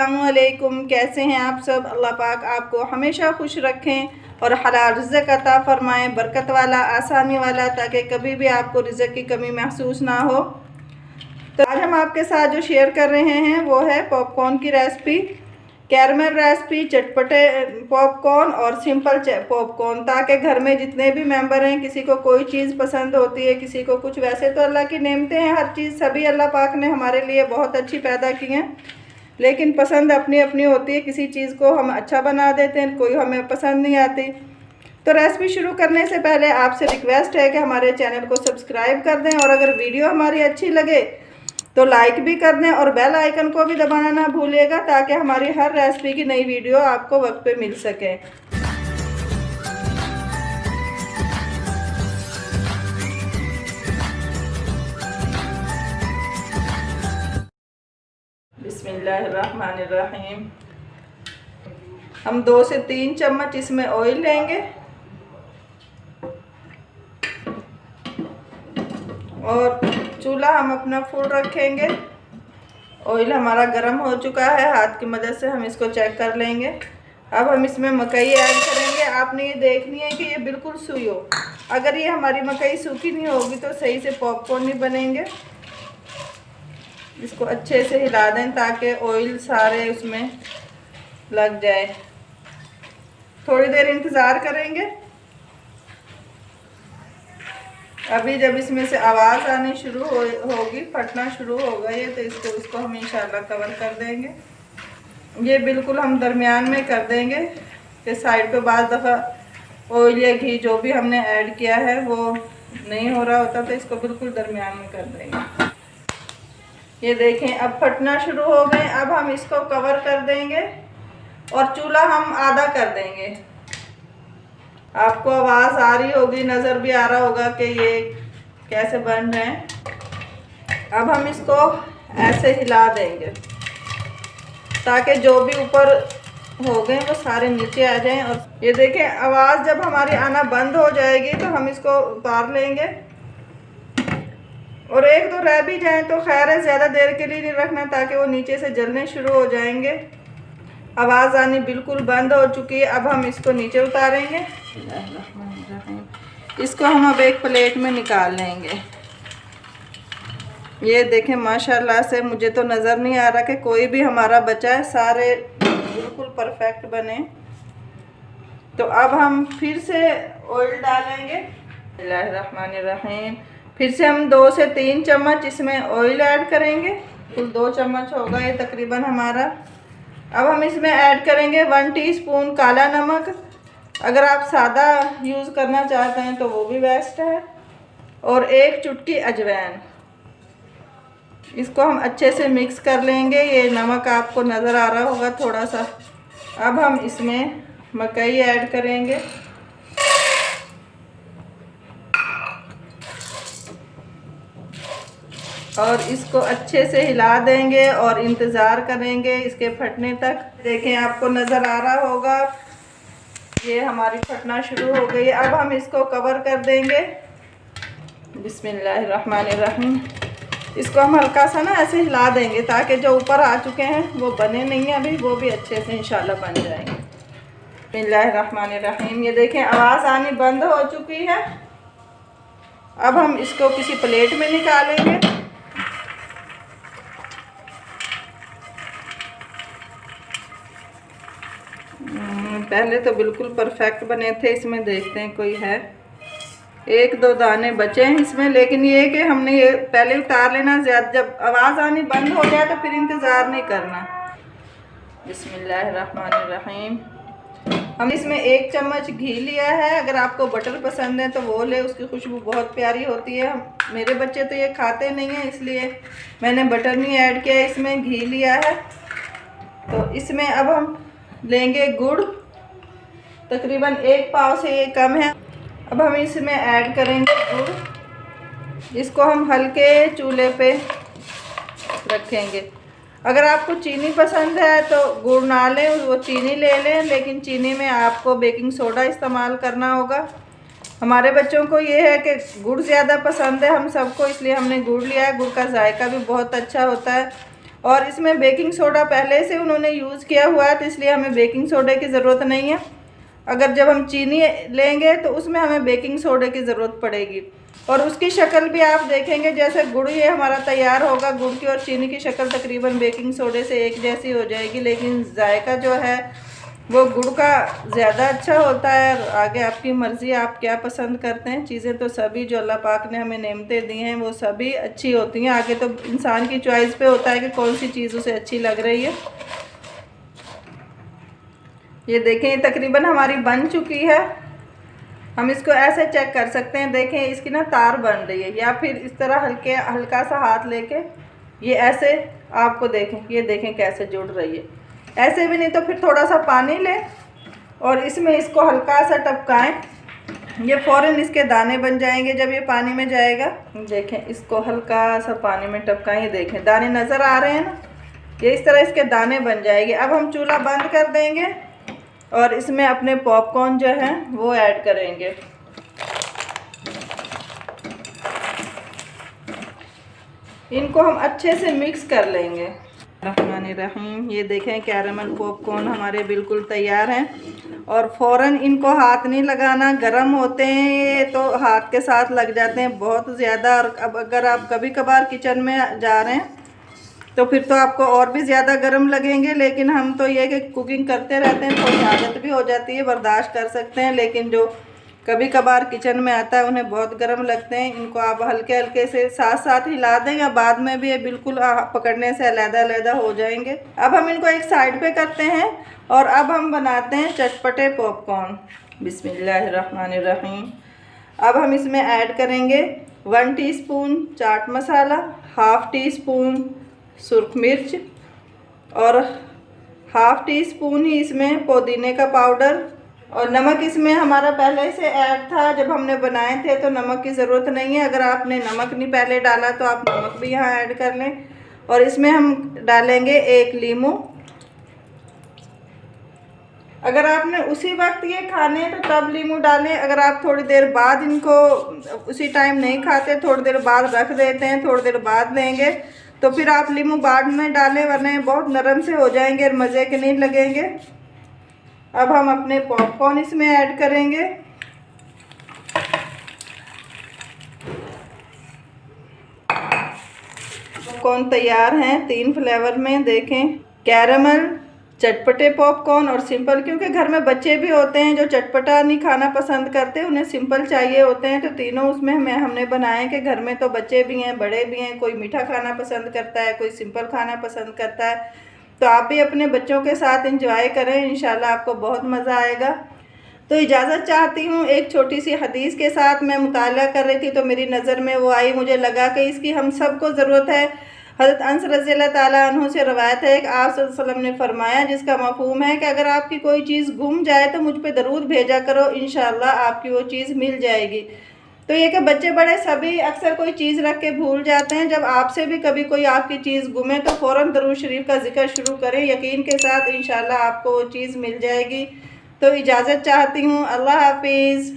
अस्सलामुअलैकुम, कैसे हैं आप सब। अल्लाह पाक आपको हमेशा खुश रखें और हलाल रिज़्क़ अता फ़रमाएँ, बरकत वाला, आसानी वाला, ताकि कभी भी आपको रिज़्क़ की कमी महसूस ना हो। तो आज हम आपके साथ जो शेयर कर रहे हैं वो है पॉपकॉर्न की रेसिपी, कैरमल रेसिपी, चटपटे पॉपकॉर्न और सिंपल पॉपकॉर्न, ताकि घर में जितने भी मेंबर हैं किसी को कोई चीज़ पसंद होती है, किसी को कुछ। वैसे तो अल्लाह की नेमतें हैं, हर चीज़ सभी अल्लाह पाक ने हमारे लिए बहुत अच्छी पैदा की हैं, लेकिन पसंद अपनी अपनी होती है। किसी चीज़ को हम अच्छा बना देते हैं, कोई हमें पसंद नहीं आती। तो रेसिपी शुरू करने से पहले आपसे रिक्वेस्ट है कि हमारे चैनल को सब्सक्राइब कर दें, और अगर वीडियो हमारी अच्छी लगे तो लाइक भी कर दें और बेल आइकन को भी दबाना ना भूलिएगा, ताकि हमारी हर रेसिपी की नई वीडियो आपको वक्त पे मिल सके। बिस्मिल्लाहिर्रहमानिर्रहीम। हम 2 से 3 चम्मच इसमें ऑयल लेंगे और चूल्हा हम अपना फुल रखेंगे। ऑयल हमारा गर्म हो चुका है, हाथ की मदद से हम इसको चेक कर लेंगे। अब हम इसमें मकई ऐड करेंगे। आपने ये देखनी है कि ये बिल्कुल सूई हो। अगर ये हमारी मकई सूखी नहीं होगी तो सही से पॉपकॉर्न नहीं बनेंगे। इसको अच्छे से हिला दें ताकि ऑयल सारे उसमें लग जाए। थोड़ी देर इंतज़ार करेंगे। अभी जब इसमें से आवाज़ आनी शुरू होगी, फटना शुरू होगा ये, तो इसको हम इंशाल्लाह कवर कर देंगे। ये बिल्कुल हम दरमियान में कर देंगे कि साइड पे बाज़ दफ़ा ऑयल या घी जो भी हमने ऐड किया है वो नहीं हो रहा होता, तो इसको बिल्कुल दरमियान में कर देंगे। ये देखें अब फटना शुरू हो गए। अब हम इसको कवर कर देंगे और चूल्हा हम आधा कर देंगे। आपको आवाज़ आ रही होगी, नज़र भी आ रहा होगा कि ये कैसे बन रहे हैं। अब हम इसको ऐसे हिला देंगे ताकि जो भी ऊपर हो गए वो सारे नीचे आ जाएं। और ये देखें आवाज़ जब हमारी आना बंद हो जाएगी तो हम इसको उतार लेंगे। और एक दो रह भी जाएं तो खैर है, ज़्यादा देर के लिए नहीं रखना, ताकि वो नीचे से जलने शुरू हो जाएंगे। आवाज़ आनी बिल्कुल बंद हो चुकी है। अब हम इसको नीचे उतारेंगे। इसको हम अब एक प्लेट में निकाल लेंगे। ये देखें माशाल्लाह से मुझे तो नज़र नहीं आ रहा कि कोई भी हमारा बचा है, सारे बिल्कुल परफेक्ट बने। तो अब हम फिर से ऑयल डालेंगे। बिस्मिल्लाहिर्रहमानिर्रहीम। फिर से हम 2 से 3 चम्मच इसमें ऑयल ऐड करेंगे। कुल 2 चम्मच होगा ये तकरीबन हमारा। अब हम इसमें ऐड करेंगे 1 टीस्पून काला नमक। अगर आप सादा यूज़ करना चाहते हैं तो वो भी बेस्ट है। और 1 चुटकी अजवाइन। इसको हम अच्छे से मिक्स कर लेंगे। ये नमक आपको नज़र आ रहा होगा थोड़ा सा। अब हम इसमें मकई ऐड करेंगे। और इसको अच्छे से हिला देंगे और इंतज़ार करेंगे इसके फटने तक। देखें आपको नज़र आ रहा होगा ये हमारी फटना शुरू हो गई। अब हम इसको कवर कर देंगे। बिस्मिल्लाहिर्रहमानिर्रहीम। इसको हम हल्का सा ना ऐसे हिला देंगे ताकि जो ऊपर आ चुके हैं वो बने नहीं हैं अभी, वो भी अच्छे से इंशाल्लाह बन जाएंगे। बिस्मिल्लाहिर्रहमानिर्रहीम। ये देखें आवाज़ आनी बंद हो चुकी है। अब हम इसको किसी प्लेट में निकालेंगे। पहले तो बिल्कुल परफेक्ट बने थे। इसमें देखते हैं कोई है, 1-2 दाने बचे हैं इसमें, लेकिन ये कि हमने ये पहले उतार लेना। ज़्यादा जब आवाज़ आनी बंद हो जाए तो फिर इंतज़ार नहीं करना। बिस्मिल्लाहिर्रहमानिर्रहीम। हम इसमें 1 चम्मच घी लिया है। अगर आपको बटर पसंद है तो वो ले, उसकी खुशबू बहुत प्यारी होती है। मेरे बच्चे तो ये खाते नहीं हैं, इसलिए मैंने बटर नहीं ऐड किया, इसमें घी लिया है। तो इसमें अब हम लेंगे गुड़, तकरीबन 1 पाव से ये कम है। अब हम इसमें ऐड करेंगे गुड़। इसको हम हल्के चूल्हे पे रखेंगे। अगर आपको चीनी पसंद है तो गुड़ ना लें, वो चीनी ले लें, लेकिन चीनी में आपको बेकिंग सोडा इस्तेमाल करना होगा। हमारे बच्चों को ये है कि गुड़ ज़्यादा पसंद है हम सबको, इसलिए हमने गुड़ लिया है। गुड़ का जायका भी बहुत अच्छा होता है और इसमें बेकिंग सोडा पहले से उन्होंने यूज़ किया हुआ है, तो इसलिए हमें बेकिंग सोडे की ज़रूरत नहीं है। अगर जब हम चीनी लेंगे तो उसमें हमें बेकिंग सोडे की ज़रूरत पड़ेगी। और उसकी शक्ल भी आप देखेंगे, जैसे गुड़ ये हमारा तैयार होगा, गुड़ की और चीनी की शक्ल तकरीबन बेकिंग सोडे से एक जैसी हो जाएगी, लेकिन जायका जो है वो गुड़ का ज़्यादा अच्छा होता है। आगे आपकी मर्ज़ी, आप क्या पसंद करते हैं। चीज़ें तो सभी जो अल्लाह पाक ने हमें नेमतें दी हैं वो सभी अच्छी होती हैं। आगे तो इंसान की चॉइस पे होता है कि कौन सी चीज़ उसे अच्छी लग रही है। ये देखें तकरीबन हमारी बन चुकी है। हम इसको ऐसे चेक कर सकते हैं, देखें इसकी ना तार बन रही है, या फिर इस तरह हल्का सा हाथ लेके ये ऐसे आपको देखें, ये देखें कैसे जुड़ रही है। ऐसे भी नहीं तो फिर थोड़ा सा पानी लें और इसमें इसको हल्का सा टपकाएं, ये फ़ौरन इसके दाने बन जाएंगे जब ये पानी में जाएगा। देखें इसको हल्का सा पानी में टपकाएं, ये देखें दाने नज़र आ रहे हैं ना, ये इस तरह इसके दाने बन जाएंगे। अब हम चूल्हा बंद कर देंगे और इसमें अपने पॉपकॉर्न जो है वो ऐड करेंगे। इनको हम अच्छे से मिक्स कर लेंगे। रहमानिर्रहीम, ये देखें कैरेमल पॉपकॉर्न हमारे बिल्कुल तैयार हैं। और फ़ौरन इनको हाथ नहीं लगाना, गरम होते हैं ये तो हाथ के साथ लग जाते हैं बहुत ज़्यादा। और अब अगर आप कभी कभार किचन में जा रहे हैं तो फिर तो आपको और भी ज़्यादा गर्म लगेंगे, लेकिन हम तो ये कि कुकिंग करते रहते हैं, थोड़ी आदत भी हो जाती है, बर्दाश्त कर सकते हैं। लेकिन जो कभी कभार किचन में आता है उन्हें बहुत गर्म लगते हैं। इनको आप हल्के हल्के से साथ साथ हिला दें, या बाद में भी ये बिल्कुल पकड़ने से अलग-अलग हो जाएंगे। अब हम इनको एक साइड पे करते हैं और अब हम बनाते हैं चटपटे पॉपकॉर्न। बिस्मिल्लाहिर्रहमानिर्रहीम। अब हम इसमें ऐड करेंगे 1 teaspoon chaat masala, half tea spoon सुर्ख मिर्च और हाफ़ टी स्पून ही इसमें पुदीने का पाउडर। और नमक इसमें हमारा पहले से ऐड था, जब हमने बनाए थे तो नमक की ज़रूरत नहीं है। अगर आपने नमक नहीं पहले डाला तो आप नमक भी यहाँ ऐड कर लें। और इसमें हम डालेंगे 1 लीमू। अगर आपने उसी वक्त ये खाने तो तब लीमू डालें। अगर आप थोड़ी देर बाद इनको उसी टाइम नहीं खाते, थोड़ी देर बाद रख देते हैं, थोड़ी देर बाद लेंगे, तो फिर आप लीमू बाद में डालें, वरना बहुत नरम से हो जाएंगे और मज़े के नहीं लगेंगे। अब हम अपने पॉपकॉर्न इसमें ऐड करेंगे। पॉपकॉर्न तैयार हैं 3 फ्लेवर में, देखें कैरेमल, चटपटे पॉपकॉर्न और सिंपल। क्योंकि घर में बच्चे भी होते हैं जो चटपटा नहीं खाना पसंद करते, उन्हें सिंपल चाहिए होते हैं, तो तीनों उसमें हमने बनाए कि घर में तो बच्चे भी हैं, बड़े भी हैं, कोई मीठा खाना पसंद करता है, कोई सिंपल खाना पसंद करता है। तो आप भी अपने बच्चों के साथ एंजॉय करें, इंशाल्लाह आपको बहुत मज़ा आएगा। तो इजाज़त चाहती हूँ। एक छोटी सी हदीस के साथ मैं मुताला कर रही थी तो मेरी नज़र में वो आई, मुझे लगा कि इसकी हम सबको ज़रूरत है। हज़रत अनस रज़ियल्लाहु ताला अन्हु से रवायत है कि आप सल्लल्लाहु अलैहि वसल्लम ने फरमाया, जिसका मफ़हूम है कि अगर आपकी कोई चीज़ गुम जाए तो मुझ पे दरूद भेजा करो, इंशाल्लाह आपकी वो चीज़ मिल जाएगी। तो ये कि बच्चे बड़े सभी अक्सर कोई चीज़ रख के भूल जाते हैं। जब आपसे भी कभी कोई आपकी चीज़ गुमे तो फ़ौरन दरूद शरीफ का जिक्र शुरू करें, यकीन के साथ इंशाल्लाह आपको वो चीज़ मिल जाएगी। तो इजाज़त चाहती हूँ। अल्लाह हाफिज़।